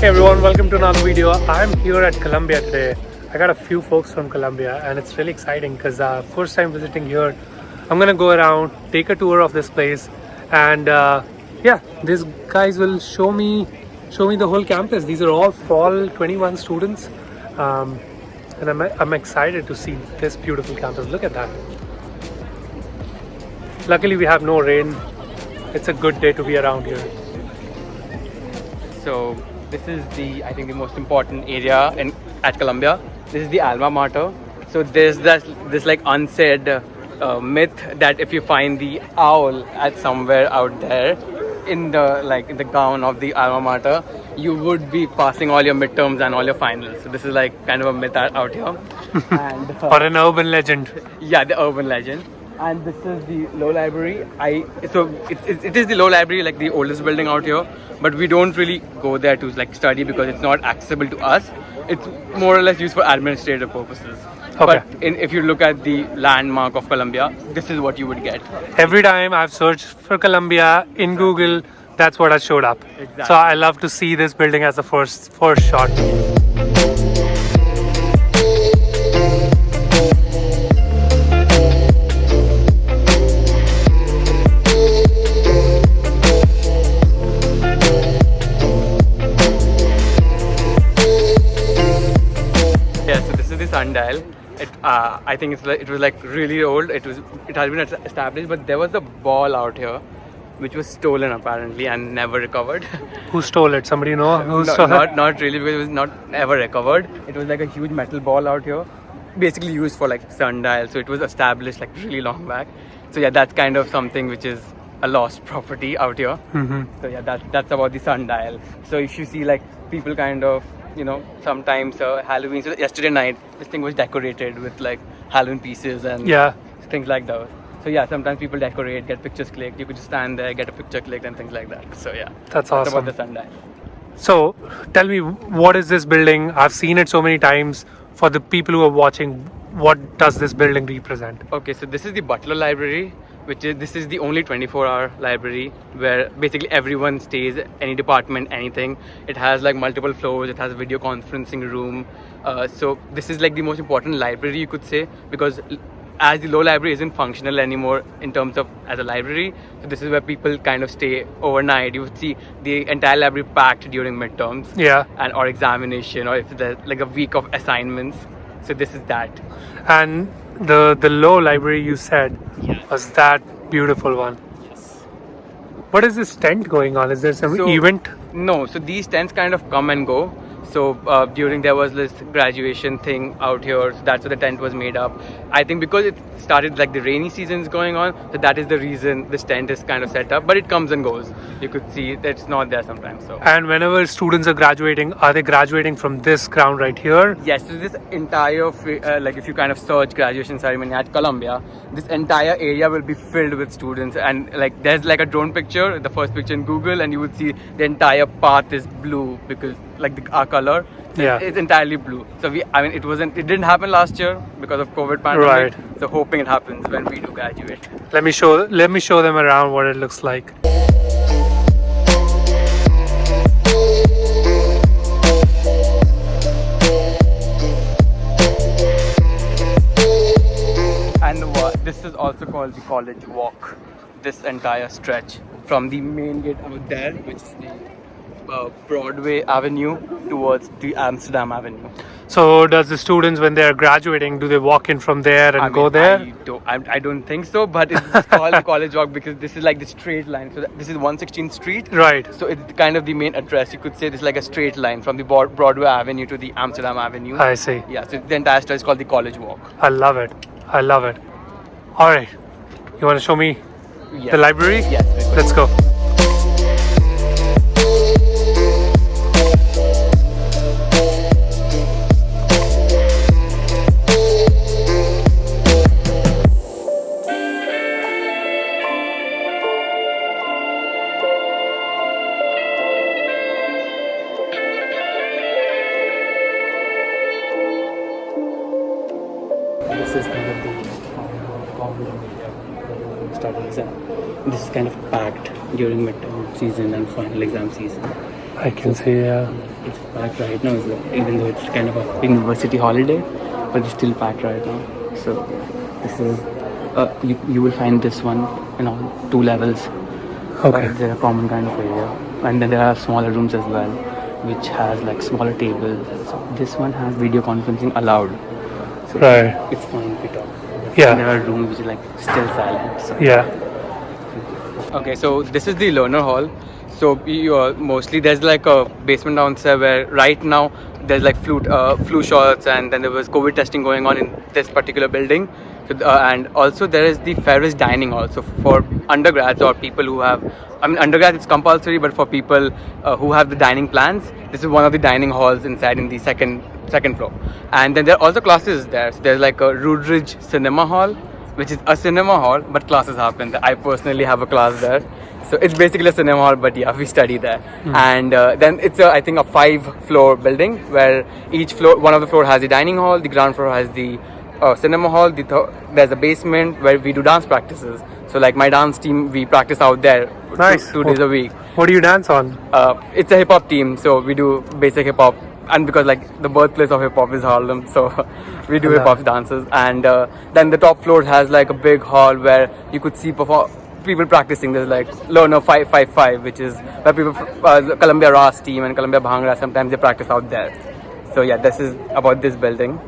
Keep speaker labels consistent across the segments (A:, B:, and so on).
A: Hey everyone, welcome to another video. I'm here at Colombia today. I got a few folks from Colombia and it's really exciting because first time visiting here. I'm gonna go around, take a tour of this place, and yeah, these guys will show me the whole campus. These are all fall 21 students, and I'm excited to see this beautiful campus. Look at that. Luckily, we have no rain. It's a good day to be around here.
B: So this is I think the most important area at Columbia. This is the alma mater. So there's this like unsaid myth that if you find the owl at somewhere out there in the gown of the alma mater, you would be passing all your midterms and all your finals. So this is like kind of a myth out here. And,
A: or an urban legend.
B: Yeah, the urban legend. And this is the law library. So it is the law library, like the oldest building out here, but we don't really go there to like study because it's not accessible to us. It's more or less used for administrative purposes.
A: Okay.
B: But if you look at the landmark of Columbia, this is what you would get.
A: Every time I've searched for Columbia in Google, that's what has showed up.
B: Exactly.
A: So I love to see this building as the first shot.
B: Sundial. I think it was like really old. It has been established, but there was a ball out here, which was stolen apparently and never recovered.
A: Who stole it? Somebody know? Who
B: No,
A: stole it?
B: Not really, because it was not ever recovered. It was like a huge metal ball out here, basically used for like sundial. So it was established like really long back. So yeah, that's kind of something which is a lost property out here.
A: Mm-hmm.
B: So yeah, that's about the sundial. So if you see like people kind of, sometimes Halloween. So yesterday night, this thing was decorated with like Halloween pieces and things like those. So yeah, sometimes people decorate, get pictures clicked. You could just stand there, get a picture clicked, and things like that. So yeah,
A: that's awesome.
B: About the sundial.
A: So tell me, what is this building? I've seen it so many times. For the people who are watching, what does this building represent?
B: Okay, so this is the Butler Library. This is the only 24-hour library where basically everyone stays, any department, anything. It has like multiple floors. It has a video conferencing room. So this is like the most important library, you could say, because as the law library isn't functional anymore in terms of as a library, so this is where people kind of stay overnight. You would see the entire library packed during midterms, or examination, or if there's like a week of assignments. So this is that.
A: And the law library you said was that beautiful one.
B: Yes.
A: What is this tent going on? Is there some event?
B: No, so these tents kind of come and go. So during there was this graduation thing out here, so that's why the tent was made up. I think because it started like the rainy seasons going on, so that is the reason this tent is kind of set up. But it comes and goes. You could see that it's not there sometimes. So.
A: And whenever students are they graduating from this ground right here?
B: Yes, so this entire, like if you kind of search graduation ceremony at Columbia, this entire area will be filled with students. And like there's like a drone picture, the first picture in Google, and you would see the entire path is blue because like our color, it's entirely blue. So it didn't happen last year because of COVID pandemic.
A: Right.
B: So hoping it happens when we do graduate.
A: Let me show them around what it looks like.
B: And this is also called the College Walk. This entire stretch from the main gate out there, which is the Broadway Avenue, towards the Amsterdam Avenue.
A: So does the students, when they are graduating, do they walk in from there and go there?
B: I don't think so, but it's called the College Walk because this is like the straight line. So this is 116th Street.
A: Right.
B: So it's kind of the main address. You could say this is like a straight line from the Broadway Avenue to the Amsterdam Avenue.
A: I see.
B: Yeah, so the entire stretch is called the College Walk.
A: I love it. All right. You want to show me the library?
B: Yes.
A: Let's go. This is kind of the common area studies, and this is kind of packed during midterm season and final exam season. I can see, yeah.
B: It's packed right now, even though it's kind of a university holiday, but it's still packed right now. So this is you will find this one in all 2 levels.
A: Okay.
B: They're a common kind of area, and then there are smaller rooms as well, which has like smaller tables. So this one has video conferencing allowed. So
A: Right.
B: it's fine if we talk.
A: Yeah.
B: And there are rooms which are like still silent. So.
A: Yeah.
B: Okay, so this is the learner hall. So mostly there's like a basement downstairs where right now there's like flu shots, and then there was COVID testing going on in this particular building. So, and also there is the Ferris dining hall. So for undergrads or people who have, I mean undergrads it's compulsory, but for people who have the dining plans, this is one of the dining halls inside in the second floor. And then there are also classes there. So there's like a Rudridge Cinema Hall, which is a cinema hall, but classes happen there. I personally have a class there. So it's basically a cinema hall, but yeah, we study there. And then it's I think a 5-floor building where each floor, one of the floor has the dining hall, the ground floor has the cinema hall, there's a basement where we do dance practices. So like my dance team, we practice out there
A: Nice.
B: 2 days a week.
A: What do you dance on?
B: It's a hip hop team, so we do basic hip hop. And because like the birthplace of hip hop is Harlem, so we do hip hop dances. And then the top floor has like a big hall where you could see people practicing. There's like Learner 555, which is where people, Columbia Ras team and Columbia Bhangra, sometimes they practice out there. So yeah, this is about this building.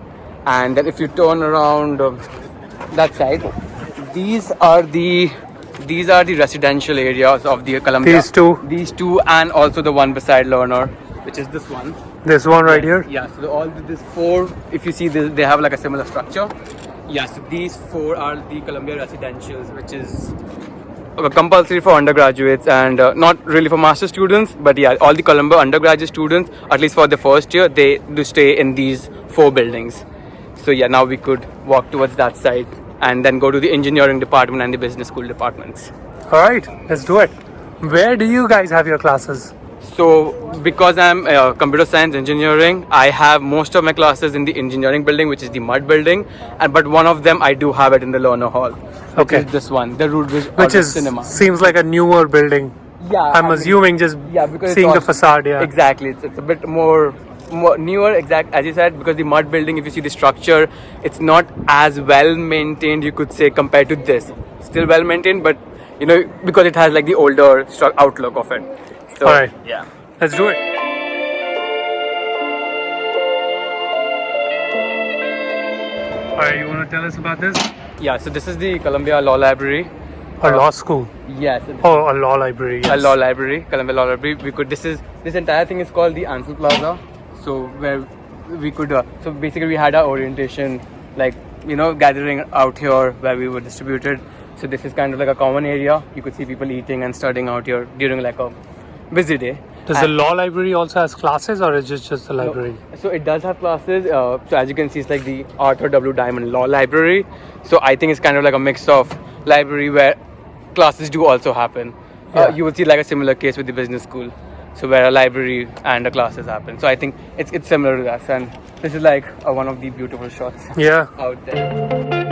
B: And then if you turn around that side, these are the residential areas of the Columbia. These two, and also the one beside Learner, which is this one.
A: This one right here?
B: Yeah, so this 4, if you see this, they have like a similar structure. Yeah, so these 4 are the Columbia residentials, which is compulsory for undergraduates and not really for master students, but yeah, all the Columbia undergraduate students, at least for the first year, they do stay in these 4 buildings. So yeah, now we could walk towards that side and then go to the engineering department and the business school departments.
A: All right, let's do it. Where do you guys have your classes?
B: So because I'm computer science engineering, I have most of my classes in the engineering building, which is the mud building, but one of them I do have it in the learner hall.
A: Okay.
B: Which is this one, the Rudridge
A: Which is
B: cinema.
A: seems like a newer building.
B: Yeah,
A: I'm assuming just
B: because
A: seeing
B: it's
A: the facade. Yeah.
B: Exactly, it's a bit more newer, exact as you said, because the mud building, if you see the structure, it's not as well maintained, you could say, compared to this. Still well maintained, but you know, because it has like the older outlook of it. So,
A: all right.
B: Yeah.
A: Let's do it. All right, you want to tell us about this?
B: Yeah, so this is the Columbia Law Library.
A: A law school.
B: Yes.
A: Oh, a law library. Yes.
B: A law library, Columbia Law Library. This entire thing is called the Ansel Plaza. So where we could, so basically we had our orientation, like, you know, gathering out here where we were distributed. So this is kind of like a common area. You could see people eating and studying out here during like a busy day.
A: Does the law library also has classes, or is it just the library?
B: No, so it does have classes. So as you can see, it's like the Arthur W. Diamond Law Library. So I think it's kind of like a mix of library where classes do also happen.
A: Yeah.
B: You would see like a similar case with the business school. So where a library and a classes happen. So I think it's similar to that. And this is like one of the beautiful shots.
A: Yeah.
B: Out there.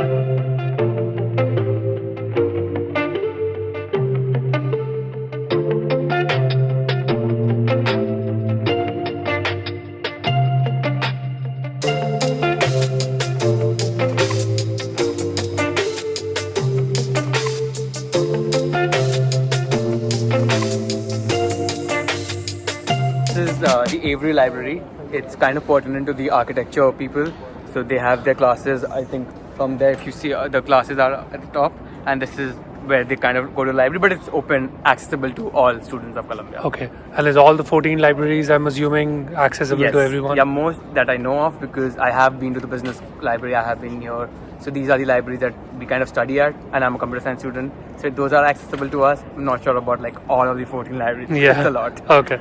B: The Avery Library. It's kind of pertinent to the architecture people. So they have their classes, I think from there, if you see the classes are at the top, and this is where they kind of go to the library, but it's open, accessible to all students of Columbia.
A: Okay. And is all the 14 libraries, I'm assuming, accessible
B: Yes.
A: to everyone?
B: Yeah, most that I know of, because I have been to the business library, I have been here. So these are the libraries that we kind of study at, and I'm a computer science student. So those are accessible to us. I'm not sure about like all of the 14 libraries.
A: Yeah.
B: It's a lot.
A: Okay.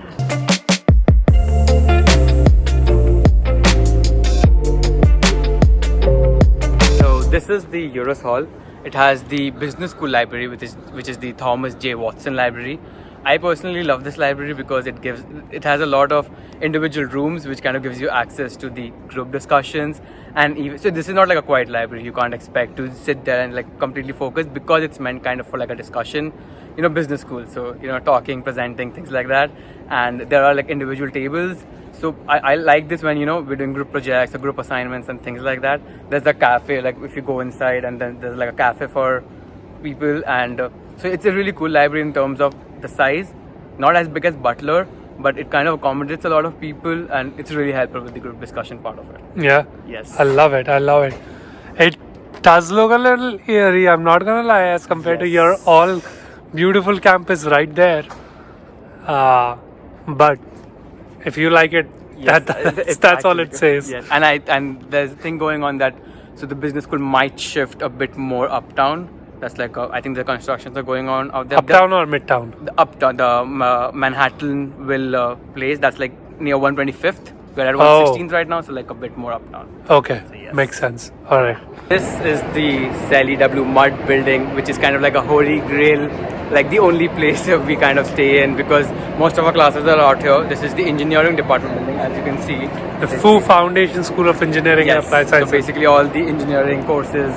B: This is the Eurus Hall. It has the business school library, which is the Thomas J. Watson Library, I personally love this library because it has a lot of individual rooms, which kind of gives you access to the group discussions. And even so, this is not like a quiet library. You can't expect to sit there and like completely focus, because it's meant kind of for like a discussion, business school. So talking, presenting, things like that. And there are like individual tables. So I like this when we're doing group projects or group assignments and things like that. There's a cafe, like if you go inside, and then there's like a cafe for people. And so it's a really cool library in terms of the size. Not as big as Butler, but it kind of accommodates a lot of people, and it's really helpful with the group discussion part of it.
A: Yeah.
B: Yes.
A: I love it. It does look a little eerie, I'm not gonna lie, as compared to your all beautiful campus right there. But if you like it,
B: Yes,
A: that's all it says.
B: Yes. And there's a thing going on that, so the business school might shift a bit more uptown. That's like I think the constructions are going on out there.
A: Uptown or midtown?
B: The uptown, the Manhattanville place. That's like near 125th. We're at 116th right now, so like a bit more uptown.
A: Okay,
B: So, yes.
A: makes sense. All right.
B: This is the Sally W Mud building, which is kind of like a holy grail, like the only place we kind of stay in, because most of our classes are out here. This is the engineering department building, as you can see.
A: The FU Foundation School of Engineering and
B: Yes,
A: Applied
B: so
A: Sciences.
B: basically all the engineering courses.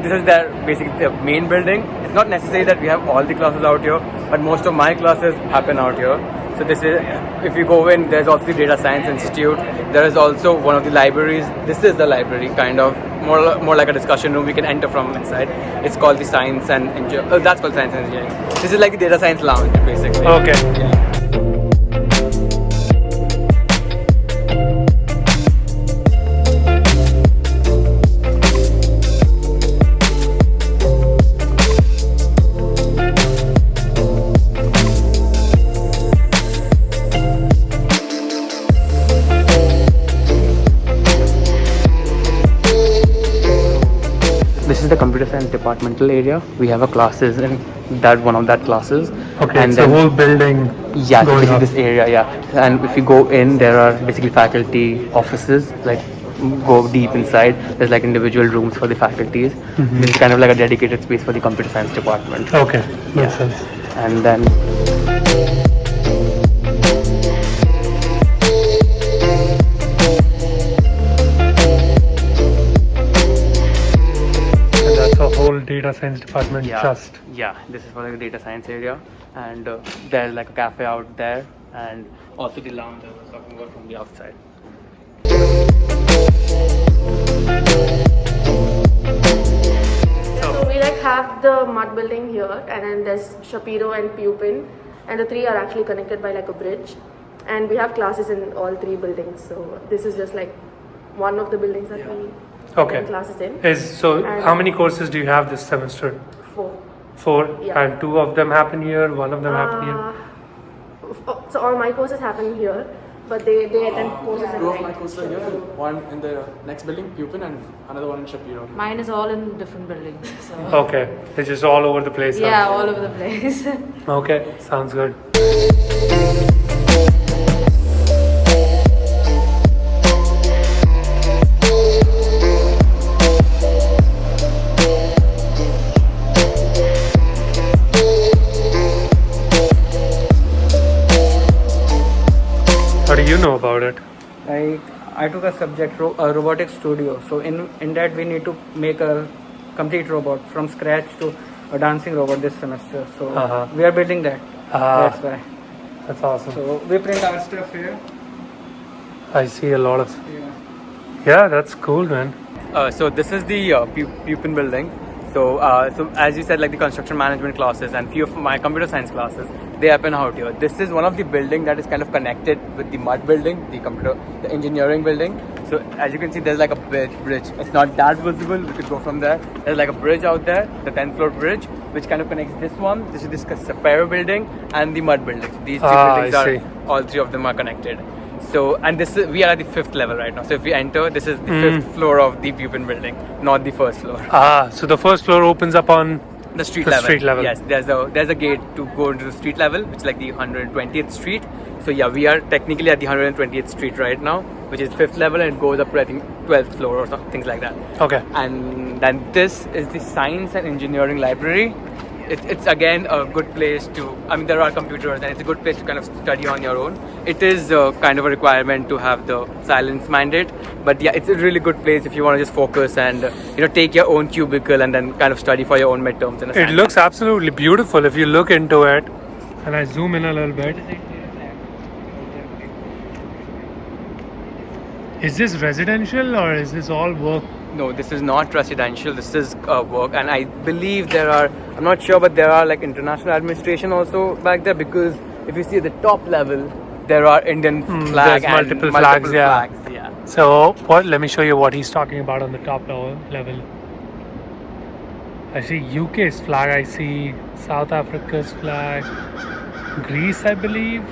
B: This is basically the main building. It's not necessary that we have all the classes out here, but most of my classes happen out here. So this is, if you go in, there's also the Data Science Institute. There is also one of the libraries. This is the library, kind of more like a discussion room we can enter from inside. It's called the Science and Engineering. That's called Science and Engineering. This is like the Data Science Lounge, basically.
A: Okay.
B: Yeah. This is the computer science departmental area. We have a classes in one of that classes.
A: Okay,
B: and
A: it's
B: then,
A: the whole building.
B: Yeah, so
A: going
B: basically
A: up.
B: this area, yeah. And if you go in, there are basically faculty offices, like go deep inside. There's like individual rooms for the faculties.
A: Mm-hmm.
B: This is kind of like a dedicated space for the computer science department.
A: Okay, makes
B: Yeah.
A: sense.
B: And then
A: And that's a whole data science department just.
B: Yeah, this is for like the data science area, and there's like a cafe out there, and also the lounge I was talking about from the outside.
C: So we like have the mud building here, and then there's Shapiro and Pupin, and the three are actually connected by like a bridge, and we have classes in all three buildings. So this is just like one of the buildings that we
A: Okay.
C: attend classes in.
A: So how many courses do you have this semester?
C: 4.
A: 4?
C: Yeah.
A: And 2 of them happen here, 1 of them happen here?
C: So all my courses happen here, but they attend courses in
D: 2 of my
C: like
D: courses are here, one in the next building, Pupin, and another one in Shapiro.
E: Mine is all in different buildings. So.
A: Okay, it's just all over the place. huh?
E: Yeah, all over the place.
A: Okay, sounds good. How do you know about it?
F: I took a subject, robotics studio. So in that we need to make a complete robot from scratch to a dancing robot this semester. So we are building that. That's why.
A: That's awesome.
F: So we print our stuff here.
A: I see a lot of.
F: Yeah.
A: Yeah, that's cool, man.
B: So this is the Pupin building. So as you said, like the construction management classes and few of my computer science classes, they happen out here. This is one of the building that is kind of connected with the mud building, the engineering building. So as you can see, there's like a bridge. It's not that visible. We could go from there. There's like a bridge out there, the 10th floor bridge, which kind of connects this one. This is this Sapero building and the mud building. So these three buildings
A: I see.
B: all three of them are connected. So, and we are at the 5th level right now. So if we enter, this is the 5th floor of the Pupin building, not the 1st floor.
A: So the first floor opens up on
B: The street
A: The
B: level.
A: street level.
B: Yes, there's a gate to go into the street level, which is like the 120th street. So yeah, we are technically at the 120th street right now, which is 5th level, and it goes up to I think 12th floor or things like that.
A: Okay.
B: And then this is the science and engineering library. it's again a good place to. I mean, there are computers, and it's a good place to kind of study on your own. It is kind of a requirement to have the silence mandate, but yeah, it's a really good place if you want to just focus and take your own cubicle and then kind of study for your own midterms.
A: It looks absolutely beautiful if you look into it. And I zoom in a little bit. Is this residential or is this all work?
B: No, this is not residential. This is work, and I believe there are. I'm not sure, but there are like international administration also back there, because if you see at the top level, there are Indian flag
A: there's
B: and
A: multiple flags, yeah.
B: Yeah.
A: So what? Let me show you what he's talking about on the top level. I see UK's flag. I see South Africa's flag. Greece, I believe.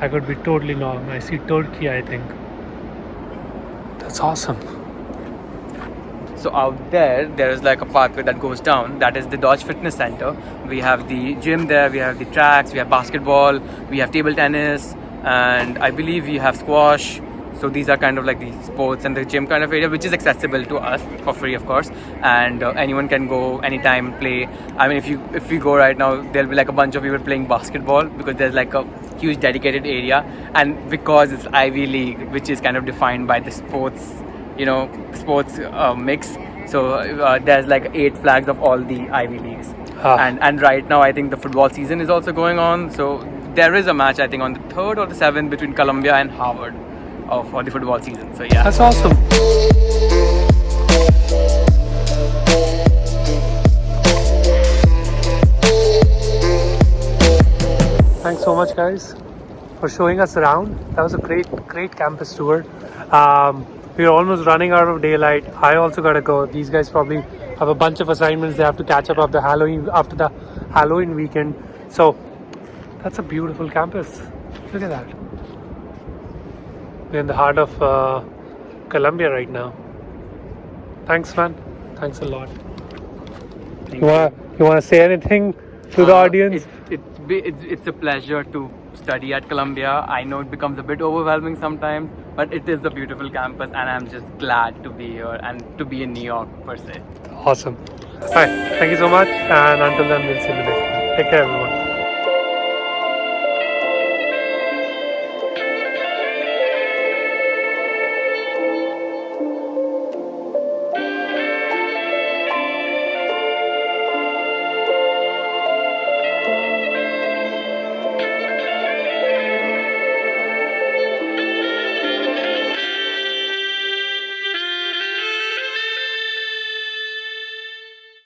A: I could be totally wrong. I see Turkey, I think. That's awesome.
B: So out there is like a pathway that goes down. That is the Dodge Fitness Center. We have the gym there. We have the tracks. We have basketball. We have table tennis, and I believe we have squash. So these are kind of like the sports and the gym kind of area, which is accessible to us for free, of course. And anyone can go anytime, play. I mean, if we go right now, there'll be like a bunch of people playing basketball, because there's like a huge dedicated area, and because it's Ivy League, which is kind of defined by the sports mix. So there's like 8 flags of all the Ivy Leagues. And right now I think the football season is also going on. So there is a match, I think, on the 3rd or the 7th between Columbia and Harvard for the football season. So yeah,
A: that's awesome. Thanks so much, guys, for showing us around. That was a great campus tour. We're almost running out of daylight. I also gotta go. These guys probably have a bunch of assignments they have to catch up after the Halloween weekend. So that's a beautiful campus. Look at that. We're in the heart of Columbia right now. Thanks, man. Thanks a lot. You wanna say anything to the audience?
B: It's a pleasure to study at Columbia. I know it becomes a bit overwhelming sometimes, but it is a beautiful campus, and I'm just glad to be here and to be in New York per se.
A: Awesome. All right. Thank you so much. And until then, we'll see you next time. Take care, everyone.